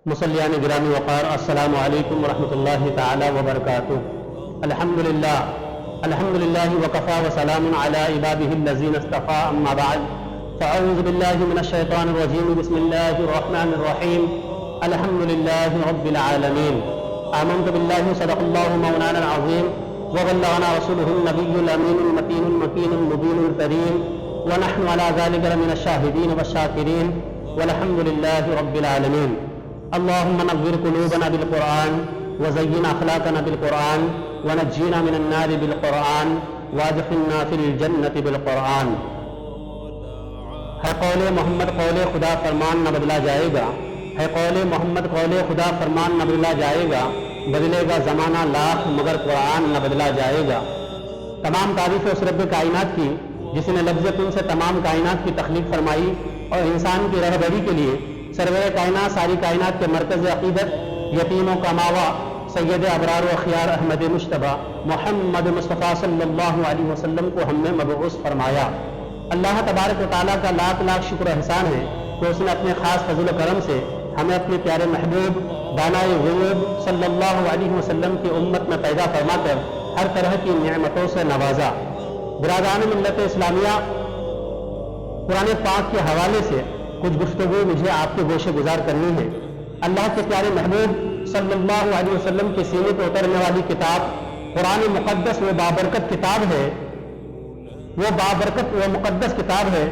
मुसल्लियान गिरामी वक़ार अस्सलामु अलैकुम वरहमतुल्लाहि ताला वबरकातुह। अल्हम्दुलिल्लाहि वकफ़ा व सलामुन अला इबादिहिल्लज़ीना इस्तफ़ा अम्मा बअद फ़अऊज़ु बिल्लाहि मिनश शैतानिर रजीम बिस्मिल्लाहिर रहमानिर रहीम अल्हम्दुलिल्लाहि रब्बिल आलमीन आमनतु बिल्लाहि सदक़ल्लाहु मौलाना अज़ीम व बल्लगना रसूलुहुन नबियुल अमीनुल मतीनुल मकीनुल मुबीनुल करीम व नहनु अला ज़ालिका मिनश शाहिदीन वश्शाकिरीन वल्हम्दुलिल्लाहि रब्बिल आलमीन। अल्लाहुम्मा नव्विर कुलूबना बिल कुरान वज़य्यिन अख़लाक़ना बिल कुरान वनज्जिना मिनन नारि बिल कुरान वादखिलना फिल जन्नति बिल कुरान। है कौले मोहम्मद कौले खुदा फरमान न बदला जाएगा, है कौले मोहम्मद कौले खुदा फरमान न बदला जाएगा, बदलेगा ज़माना लाख मगर कुरान न बदला जाएगा। तमाम तारीफ़ उस रब्ब कायनात की जिसने लफ्ज़ कुन से तमाम कायनात की तख्लीक फरमाई और इंसान की रहबरी के लिए सरवर कायनात सारी कायनात के मरकज़ अक़ीदत यतीमों का मावा सैयद अबरार व ख़ियार अहमद मुश्तबा मोहम्मद मुस्तफ़ा सल्लल्लाहु अलैहि वसल्लम को हमने मबऊस फरमाया। अल्लाह तबारक व तआला का लाख लाख शुक्र एहसान है कि उसने अपने ख़ास फज़ल करम से हमें अपने प्यारे महबूब दानाए ग़ुयूब सल्लल्लाहु अलैहि वसल्लम की उम्मत में पैदा फरमाकर हर तरह की नेमतों से नवाजा। बिरादरान मिल्लत इस्लामिया, कुरान पाक के हवाले से कुछ गुफ्तगू मुझे आपके गोशे गुजार करनी है। अल्लाह के प्यारे महबूब सल्लल्लाहु अलैहि वसल्लम के सीने पर उतरने वाली किताब कुरान मुक़द्दस वो बाबरकत किताब है, वो बाबरकत वो मुक़द्दस किताब है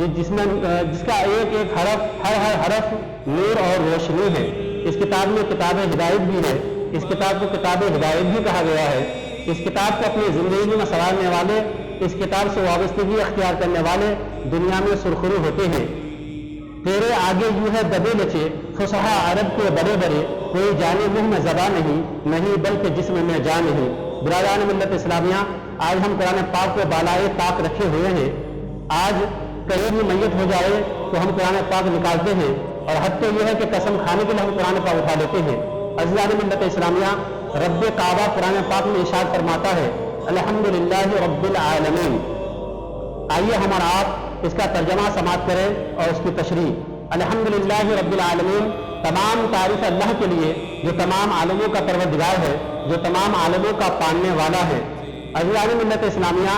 जिसका एक एक हरफ हर हरफ नूर और रोशनी है। इस किताब में किताब हिदायत भी है, इस किताब को किताब हिदायत भी कहा गया है। इस किताब को अपनी ज़िंदगी में संवारने वाले, इस किताब से वाबस्तगी अख्तियार करने वाले दुनिया में सुरखरू होते हैं। तेरे आगे यूं है दबे लचे फुसहा अरब के बड़े बड़े, कोई जाने मुँह में ज़बा नहीं बल्कि जिस्म में जान नहीं। बिरादरान मिल्लत इस्लामिया, आज हम कुरान पाक को बालाए ताक रखे हुए हैं। आज कहीं भी मैयत हो जाए तो हम कुरान पाक निकालते हैं और हद तो यह है कि कसम खाने के लिए हम कुरान पाक उठा लेते हैं। अज़ीज़ान मिल्लत इस्लामिया, रब्बे काबा कुरान पाक में इरशाद फरमाता है अल्हम्दुलिल्लाहि रब्बिल आलमीन। आइए हम और आप इसका तर्जमा समाअत करें और उसकी तशरीह। अल्हम्दुलिल्लाहि रब्बिल आलमीन, तमाम तारीफ़ अल्लाह के लिए जो तमाम आलमों का परवरदिगार है, जो तमाम आलमों का पालने वाला है। अज़ीज़ान मिल्लत इस्लामिया,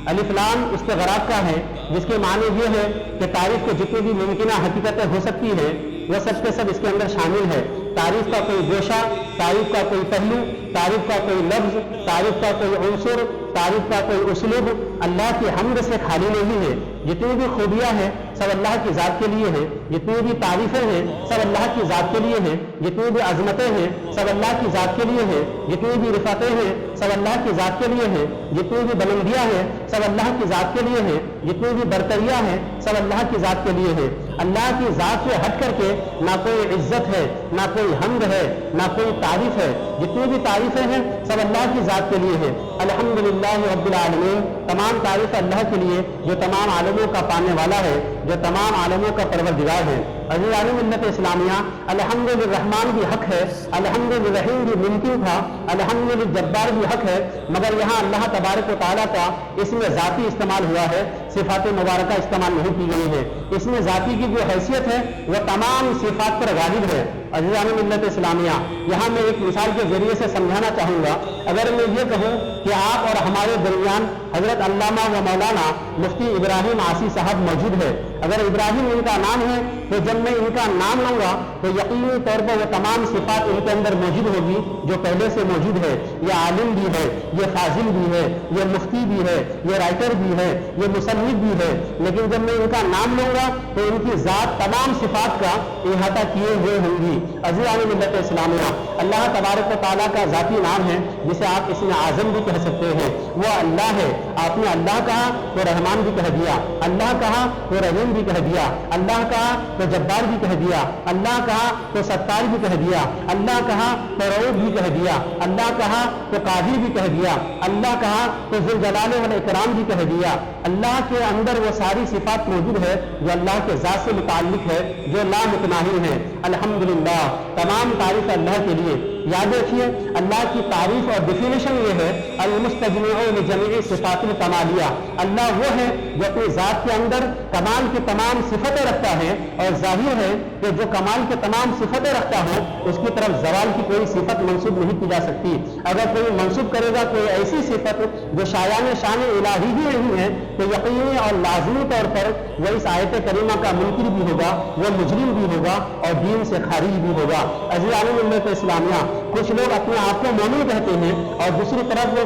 अलिफ लाम इस्तिग़राक़ का है, जिसके माने ये है कि तारीफ़ के जितनी भी मुमकिना हकीकतें हो सकती है वह सब के सब इसके अंदर शामिल है। तारीफ़ का कोई गोशा, तारीफ़ का कोई पहलू, तारीफ़ का कोई लफ्ज़, तारीफ़ का कोई उन्सुर, तारीफ़ का कोई उसलूब अल्लाह की हम्द से खाली नहीं है। जितनी भी खूबियाँ हैं सब अल्लाह की ज़ात के लिए हैं, जितनी भी तारीफ़ें हैं सब अल्लाह की ज़ात के लिए हैं, जितनी भी अज़मतें हैं सब अल्लाह की ज़ात के लिए हैं, जितनी भी रिफ़ातें हैं सब अल्लाह की ज़ात के लिए हैं, जितनी भी बुलंदियाँ हैं सब अल्लाह की ज़ात के लिए हैं, जितनी भी बरतरियाँ हैं सब अल्लाह की ज़ात के लिए हैं। अल्लाह की ज़ात से हट करके ना कोई इज्जत है, ना कोई हम्द है, ना कोई तारीफ़ है। जितनी भी तारीफ़ें हैं सब अल्लाह की ज़ात के लिए है। अल्हम्दुलिल्लाहि रब्बिल आलमीन, तमाम तारीफ़ अल्लाह के लिए जो तमाम आलमों का पाने वाला है, जो तमाम आलमों का परवरदिगार है। अज़ीज़ान मिल्लत इस्लामिया, अल्हम्दुलिर्रहमान भी हक है, अल्हम्दुलिर्रहीम भी मुमकिन था, अल्हम्दुलिल्जब्बार भी हक है, मगर यहाँ अल्लाह तबारक व तआला का इसमें ज़ाती इस्तेमाल हुआ है, सिफ़ात मुबारका इस्तेमाल नहीं की गई है। इसमें ज़ाती की जो हैसियत है वह तमाम सिफ़ात पर गालिब है। अज़ीज़ान मिल्लत इस्लामिया, यहाँ मैं एक मिसाल के ज़रिए से समझाना चाहूँगा। अगर मैं ये कहूँ कि आप और हमारे दरमियान हज़रत अल्लामा व मौलाना मुफ्ती इब्राहिम आसी साहब मौजूद है, अगर इब्राहिम इनका नाम है तो जब मैं इनका नाम लूँगा तो यकीनी तौर पर वो तमाम सिफ़ात इनके अंदर मौजूद होगी जो पहले से मौजूद है। ये आलिम भी है, ये फाजिल भी है, ये मुफ्ती भी है, ये राइटर भी है, ये मुसन्निफ भी है। लेकिन जब मैं इनका नाम लूँगा तो इनकी ज़ात तमाम सिफ़ात का इहाता किए हुए होंगी। अज़ीज़ान मिल्लत इस्लामिया, अल्लाह तबारक व तआला का ज़ाती नाम है जिसे आप इसमें आज़म भी कह सकते हैं, वो अल्लाह है। आपने अल्लाह कहा तो रहमान भी कह दिया, अल्लाह कहा तो रहीम भी कह दिया, अल्लाह कहा तो जब्बार भी कह दिया, अल्लाह कहा तो सत्तार भी कह दिया, अल्लाह कहा तो रऊफ़ भी कह दिया, अल्लाह कहा तो कादिर भी कह दिया, अल्लाह कहा तो ज़ुल जलाल वल इकराम भी कह दिया। अल्लाह के अंदर वो सारी सिफ़ात मौजूद है जो अल्लाह के ज़ात से मुताल्लिक़ है, जो लामुतनाही है। अल्हम्दुलिल्लाह, तमाम तारीफ़ अल्लाह के लिए। याद रखिए, अल्लाह की तारीफ और डिफिनेशन ये है अल-मुस्तजमिउ लिजमीइ सिफ़ातिल कमालिया। अल्लाह वो है जो अपनी ज़ात के अंदर कमाल की तमाम सिफतें रखता है और जाहिर है کہ جو کمال کے تمام صفتیں رکھتا ہو اس کی طرف زوال کی کوئی صفت منسوب نہیں کی جا سکتی. اگر کوئی منسوب کرے گا کوئی ایسی صفت جو شایان شان الہی ہی نہیں ہے تو یقینی اور لازمی طور پر وہ اس آیت کریمہ کا منکر بھی ہوگا, وہ مجرم بھی ہوگا اور دین سے خارج بھی ہوگا. عزیزان ملت اسلامیہ, کچھ لوگ اپنے آپ کو مومن کہتے ہیں اور دوسری طرف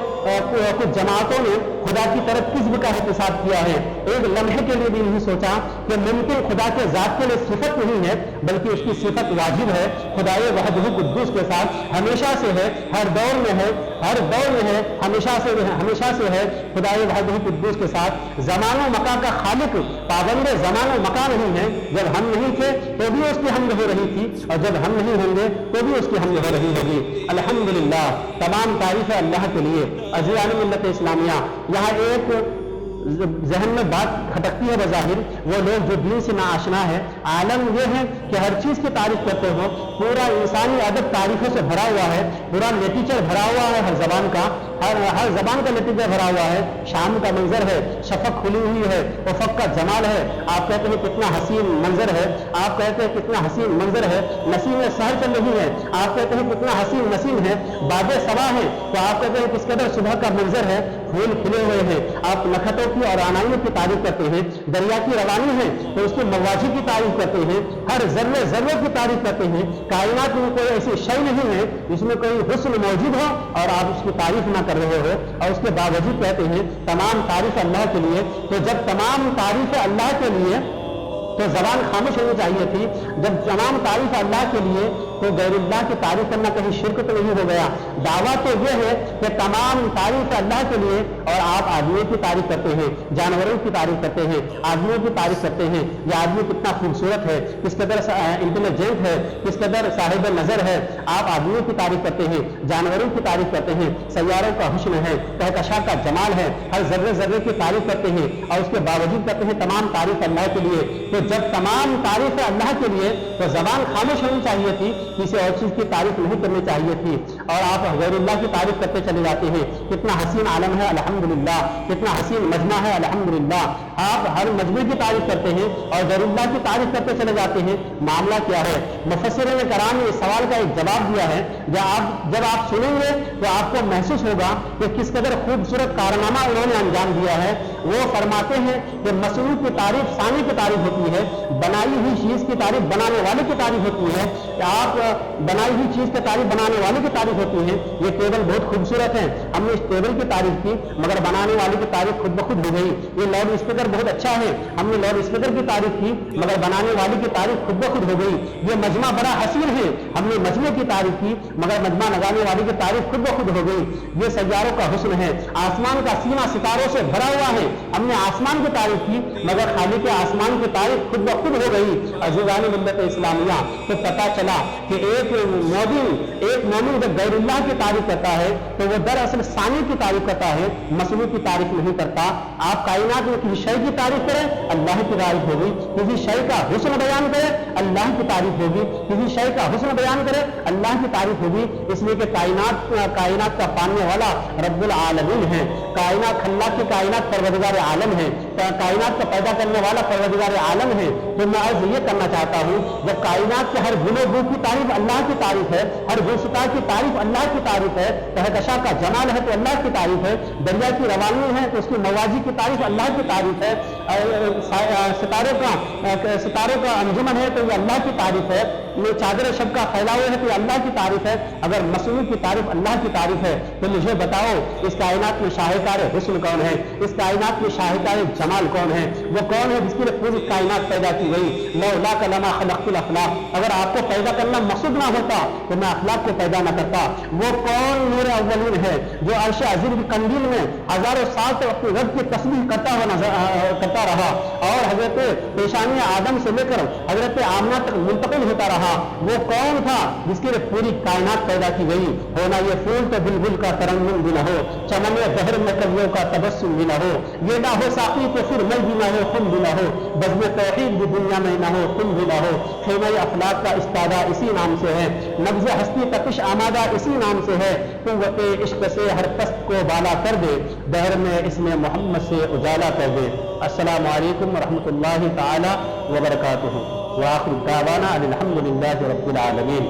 کچھ جماعتوں نے خدا کی طرف کذب کا احتساب کیا ہے. ایک لمحے کے لیے بھی نہیں سوچا کہ ممکن خدا کے ذات کے لیے صفت نہیں ہے بلکہ اس کی صفت واجب ہے. خدائے وحدہ قدوس کے ساتھ ہمیشہ سے ہے, ہر دور میں ہے, ہر دور میں ہے, ہمیشہ سے ہے. خدائے وحدہ قدوس کے ساتھ زمان و مکان کا خالق پابند زمان و مکان نہیں ہے. جب ہم نہیں تھے تو بھی اس کی حمد ہو رہی تھی اور جب ہم نہیں ہوں گے تو بھی اس کی حمد ہو رہی ہوگی. الحمدللہ, تمام تعریف ہے اللہ کے لیے. عزیزان ملت اسلامیہ, یہاں ایک ذہن میں بات کھٹکتی ہے بظاہر, وہ لوگ جو دین سے ناآشنا ہے. عالم یہ ہے کہ ہر چیز کی تعریف کرتے ہو, پورا انسانی ادب تعریفوں سے بھرا ہوا ہے, پورا لٹریچر بھرا ہوا ہے ہر زبان کا, ہر زبان کا لٹریچر بھرا ہوا ہے. شام کا منظر ہے, شفق کھلی ہوئی ہے, افق کا جمال ہے, آپ کہتے ہیں کتنا حسین منظر ہے, آپ کہتے ہیں کتنا حسین منظر ہے. نسیم سحر چل رہی ہے, آپ کہتے ہیں کتنا حسین نسیم ہے. باد صبا ہے تو آپ کہتے ہیں کس قدر صبح کا منظر ہے, پھول کھلے ہوئے ہیں. آپ نکھتوں کی اور آنائیوں کی تعریف کرتے ہیں. دریا کی روانی ہے تو اس کی مواجی کی تعریف کرتے ہیں. ہر ذرے ذرے کی تعریف کرتے ہیں. کائنات میں کوئی ایسی شے نہیں ہے جس میں کوئی حسن موجود ہو اور آپ اس کی تعریف نہ کر رہے ہو, اور اس کے باوجود کہتے ہیں تمام تعریف اللہ کے لیے. تو جب تمام تعریف اللہ کے لیے تو زبان خاموش ہونی چاہیے تھی. جب تمام تعریف اللہ کے لیے تو غیر اللہ کی تعریف کرنا کہیں شرک تو نہیں ہو گیا. دعویٰ تو یہ ہے کہ تمام تعریف اللہ کے لیے اور آپ آدمیوں کی تعریف کرتے ہیں, جانوروں کی تعریف کرتے ہیں, آدمیوں کی تعریف کرتے ہیں. یہ آدمی کتنا خوبصورت ہے, کس قدر انٹیلیجنٹ ہے, کس قدر صاحب نظر ہے. آپ آدمیوں کی تعریف کرتے ہیں, جانوروں کی تعریف کرتے ہیں. سیاروں کا حسن ہے, کہکشاں کا جمال ہے, ہر ذرے ذرے کی تعریف کرتے ہیں اور اس کے باوجود کرتے ہیں تمام تعریف اللہ کے لیے. تو جب تمام تعریف اللہ کے لیے تو زبان خاموش ہونی چاہیے تھی, کسی اور چیز کی تعریف نہیں کرنی چاہیے تھی. اور آپ غیر اللہ کی تعریف کرتے چلے جاتے ہیں. کتنا حسین عالم ہے الحمدللہ, کتنا حسین مجمع ہے الحمدللہ. آپ ہر مجمع کی تعریف کرتے ہیں اور غیر اللہ کی تعریف کرتے چلے جاتے ہیں. معاملہ کیا ہے؟ مفسرین کرام نے اس سوال کا ایک جواب دیا ہے. جب آپ سنیں گے تو آپ کو محسوس ہوگا کہ کس قدر خوبصورت کارنامہ انہوں نے انجام دیا ہے. وہ فرماتے ہیں کہ مصنوع کی تعریف ثانی کی تعریف ہوتی ہے, بنائی ہوئی چیز کی تعریف بنانے والے کی تعریف ہوتی ہے. آپ بنائی ہوئی چیز کی تعریف بنانے والے کی تعریف ہوتی ہے. یہ ٹیبل بہت خوبصورت ہے, ہم نے اس ٹیبل کی تعریف کی مگر بنانے والے کی تعریف خود بخود ہو گئی. یہ لاؤڈ اسپیکر بہت اچھا ہے, ہم نے لاؤڈ اسپیکر کی تعریف کی مگر بنانے والے کی تعریف خود بخود ہو گئی. یہ مجمع بڑا حسین ہے, ہم نے مجمع کی تعریف کی مگر مجمع لگانے والے کی تعریف خود بخود ہو گئی. یہ سیاروں کا حسن ہے, آسمان کا سینہ ستاروں سے بھرا ہوا ہے, ہم نے آسمان کی تعریف کی مگر خالق آسمان کی تعریف خود بخود ہو گئی. عزیزان ملت اسلامیہ, تو پتہ چلا کہ ایک مومن جب غیر اللہ کی تعریف کرتا ہے تو وہ دراصل ثانی کی تعریف کرتا ہے, مصنوع کی تعریف نہیں کرتا. آپ کائنات میں کسی شے کی تعریف کریں اللہ کی تعریف ہوگی, کسی شے کا حسن بیان کریں اللہ کی تعریف ہوگی, کسی شے کا حسن بیان کریں اللہ کی تعریف ہوگی. اس لیے کہ کائنات کا پالنے والا رب العالمین ہے, خلاق کی کائنات پروردگار عالم ہے, کائنات کا پیدا کرنے والا پروردگار عالم ہے. تو میں عرض یہ کرنا چاہتا ہوں, جب کائنات کے ہر گل و بو کی تعریف اللہ کی تعریف ہے, ہر گلستہ کی تعریف اللہ کی تعریف ہے, کہکشاں کا جمال ہے تو اللہ کی تعریف ہے, دریا کی روانی ہے تو اس کی موازی کی تعریف اللہ کی تعریف ہے, ستاروں کا انجمن ہے تو یہ اللہ کی تعریف ہے, یہ چادر شب کا پھیلاؤ ہے تو یہ اللہ کی تعریف ہے. اگر مصنوع کی تعریف اللہ کی تعریف ہے تو مجھے بتاؤ اس کائنات میں شاہکار حسن کون ہے, اس کائنات میں شاہکار جمال کون ہے؟ وہ کون ہے جس کے لیے پوری کائنات پیدا کی گئی؟ لولا لما خلقت الافلاق, اگر آپ کو پیدا کرنا مقصود نہ ہوتا تو میں اخلاق کو پیدا نہ کرتا. وہ کون نور اولین ہے جو عرش عظیم کی قندیل میں ہزاروں سال تک اپنے رب کی تسبیح کرتا رہا اور حضرت پیشانی آدم سے لے کر حضرت آمنہ تک منتقل ہوتا رہا؟ وہ کون تھا جس کے لیے پوری کائنات پیدا کی گئی؟ ہونا یہ پھول تو بلبل کا ترنم بھی نہ ہو, چمن بہر میں کلیوں کا تبسم بھی نہ ہو, یہ نہ ہو ساقی تو پھر میں بھی نہ ہو, خم بھی نہ ہو, بزم توحید بھی دنیا میں نہ ہو, خم بھی نہ ہو. خیمہ افلاق کا استادہ اسی نام سے ہے, نبض ہستی تپش آمادہ اسی نام سے ہے. قوت عشق سے ہر پست کو بالا کر دے, بہر میں اس میں محمد سے اجالا کر دے. السلام علیکم ورحمۃ اللہ تعالی وبرکاتہ. وآخر دعوانا الحمد للہ رب العالمین.